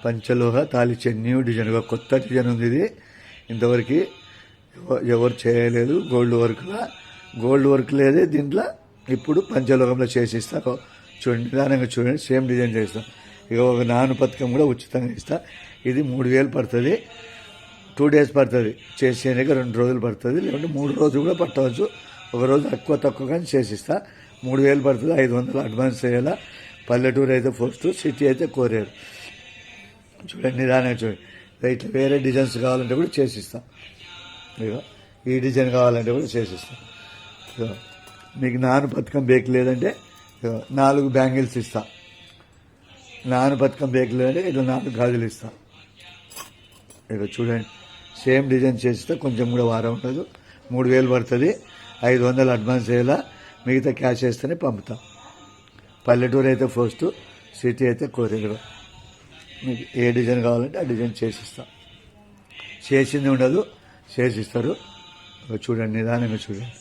పంచలోహ తాళి chain new design, కొత్త design ఉంది ఇది. ఇంతవరకు ఎవరు చేయలేదు. గోల్డ్ వర్క్ లేదే దీంట్లో. ఇప్పుడు పంచలోహంలో చేసిస్తారు. చూడండి, నిదానంగా చూడండి. సేమ్ డిజైన్ చేస్తాం. ఇక ఒక నాను పథకం కూడా ఉచితంగా ఇస్తా. ఇది 3000 పడుతుంది. 2 days పడుతుంది చేసేందుకు. 2 రోజులు పడుతుంది, లేకుంటే 3 రోజులు కూడా పట్టవచ్చు. ఒక రోజు తక్కువ కానీ చేసిస్తా. 3000 పడుతుంది. 500 అడ్వాన్స్ చేయాలా. పల్లెటూరు అయితే ఫస్ట్, సిటీ అయితే కోరేరు. చూడండి, నిదానంగా చూడండి. ఇట్లా వేరే డిజైన్స్ కావాలంటే కూడా చేసిస్తాం. ఇక ఈ డిజైన్ కావాలంటే కూడా చేసిస్తాం. ఇక మీకు నాను పథకం బేక్ లేదంటే 4 బ్యాంగిల్స్ ఇస్తా. నాను పథకం బేక్ లేదంటే ఇట్లా 4 గాజులు ఇస్తా. ఇక చూడండి, సేమ్ డిజైన్ చేస్తే కొంచెం కూడా వారం ఉండదు. 3000 పడుతుంది. 500 అడ్వాన్స్ చేయాలా. మిగతా క్యాష్ వేస్తేనే పంపుతాం. పల్లెటూరు అయితే ఫస్ట్, సిటీ అయితే కోరేరు. మీకు ఏ డిజైన్ కావాలంటే ఆ డిజైన్ చేసిస్తాం. చేసింది ఉండదు, చేసిస్తారు. చూడండి, నిదానంగా చూడండి.